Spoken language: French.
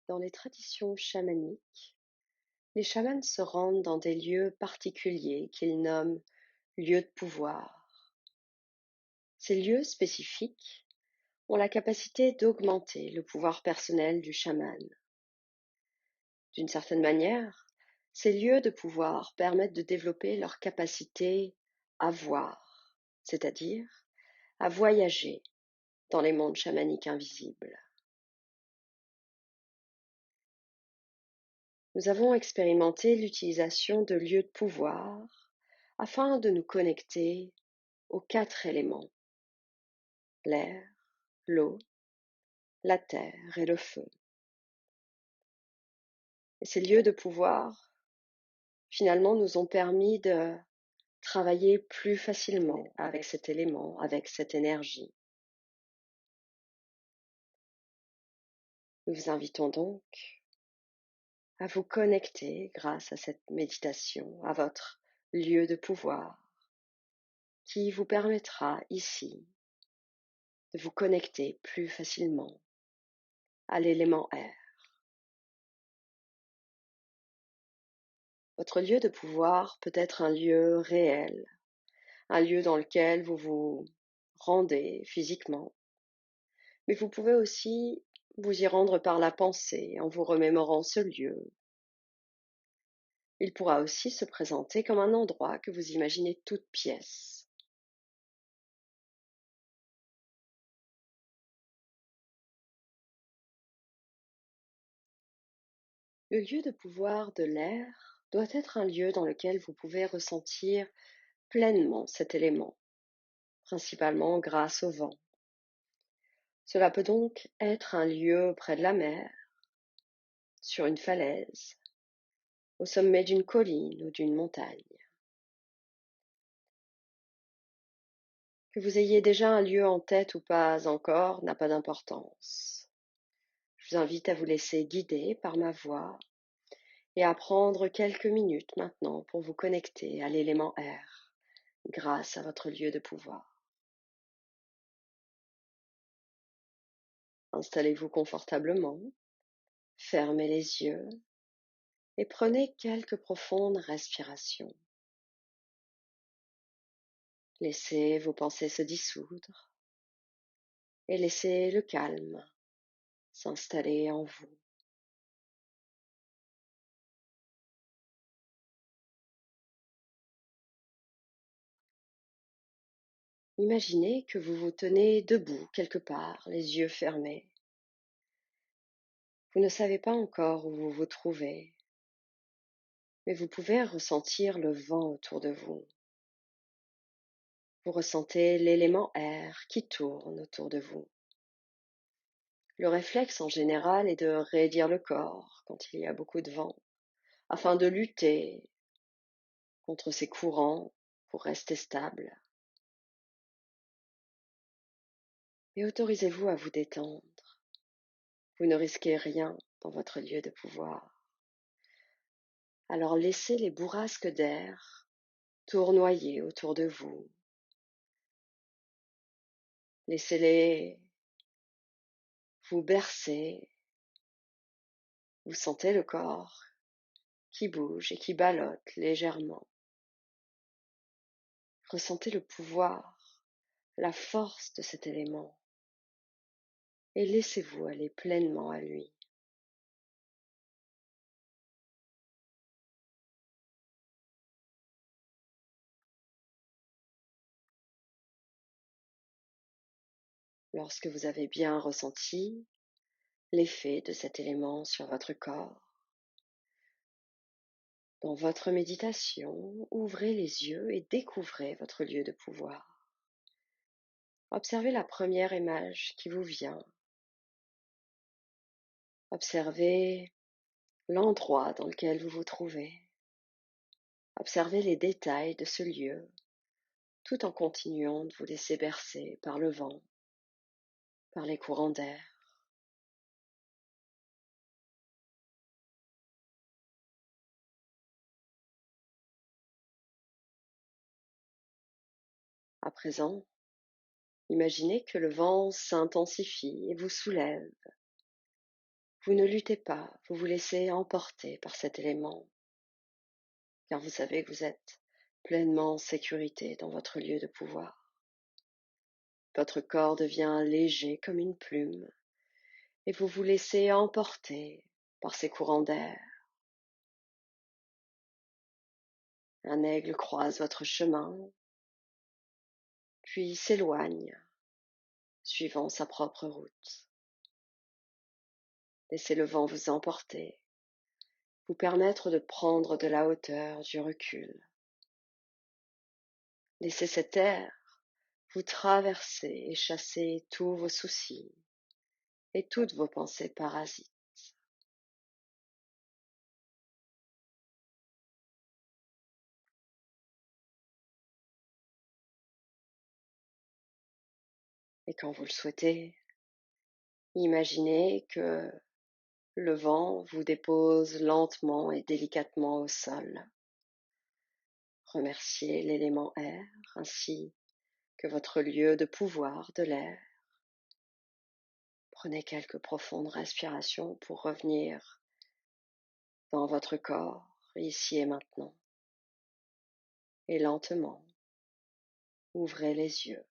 Dans les traditions chamaniques, les chamans se rendent dans des lieux particuliers qu'ils nomment lieux de pouvoir. Ces lieux spécifiques ont la capacité d'augmenter le pouvoir personnel du chaman. D'une certaine manière, ces lieux de pouvoir permettent de développer leur capacité à voir, c'est-à-dire à voyager dans les mondes chamaniques invisibles. Nous avons expérimenté l'utilisation de lieux de pouvoir afin de nous connecter aux 4 éléments: l'air, l'eau, la terre et le feu. Et ces lieux de pouvoir, finalement, nous ont permis de travailler plus facilement avec cet élément, avec cette énergie. Nous vous invitons donc à vous connecter grâce à cette méditation à votre lieu de pouvoir qui vous permettra ici de vous connecter plus facilement à l'élément air. Votre lieu de pouvoir peut être un lieu réel, un lieu dans lequel vous vous rendez physiquement, mais vous pouvez aussi vous y rendre par la pensée en vous remémorant ce lieu. Il pourra aussi se présenter comme un endroit que vous imaginez toute pièce. Le lieu de pouvoir de l'air doit être un lieu dans lequel vous pouvez ressentir pleinement cet élément, principalement grâce au vent. Cela peut donc être un lieu près de la mer, sur une falaise, au sommet d'une colline ou d'une montagne. Que vous ayez déjà un lieu en tête ou pas encore n'a pas d'importance. Je vous invite à vous laisser guider par ma voix et à prendre quelques minutes maintenant pour vous connecter à l'élément air grâce à votre lieu de pouvoir. Installez-vous confortablement, fermez les yeux et prenez quelques profondes respirations. Laissez vos pensées se dissoudre et laissez le calme s'installer en vous. Imaginez que vous vous tenez debout quelque part, les yeux fermés. Vous ne savez pas encore où vous vous trouvez, mais vous pouvez ressentir le vent autour de vous. Vous ressentez l'élément air qui tourne autour de vous. Le réflexe en général est de raidir le corps quand il y a beaucoup de vent, afin de lutter contre ces courants pour rester stable. Et autorisez-vous à vous détendre. Vous ne risquez rien dans votre lieu de pouvoir. Alors laissez les bourrasques d'air tournoyer autour de vous. Laissez-les vous bercer. Vous sentez le corps qui bouge et qui ballotte légèrement. Ressentez le pouvoir, la force de cet élément et laissez-vous aller pleinement à lui. Lorsque vous avez bien ressenti l'effet de cet élément sur votre corps, dans votre méditation, ouvrez les yeux et découvrez votre lieu de pouvoir. Observez la première image qui vous vient. Observez l'endroit dans lequel vous vous trouvez. Observez les détails de ce lieu, tout en continuant de vous laisser bercer par le vent, par les courants d'air. À présent, imaginez que le vent s'intensifie et vous soulève. Vous ne luttez pas, vous vous laissez emporter par cet élément, car vous savez que vous êtes pleinement en sécurité dans votre lieu de pouvoir. Votre corps devient léger comme une plume et vous vous laissez emporter par ces courants d'air. Un aigle croise votre chemin, puis s'éloigne, suivant sa propre route. Laissez le vent vous emporter, vous permettre de prendre de la hauteur, du recul. Laissez cet air vous traverser et chasser tous vos soucis et toutes vos pensées parasites. Et quand vous le souhaitez, imaginez que le vent vous dépose lentement et délicatement au sol. Remerciez l'élément air ainsi que votre lieu de pouvoir de l'air. Prenez quelques profondes respirations pour revenir dans votre corps, ici et maintenant. Et lentement, ouvrez les yeux.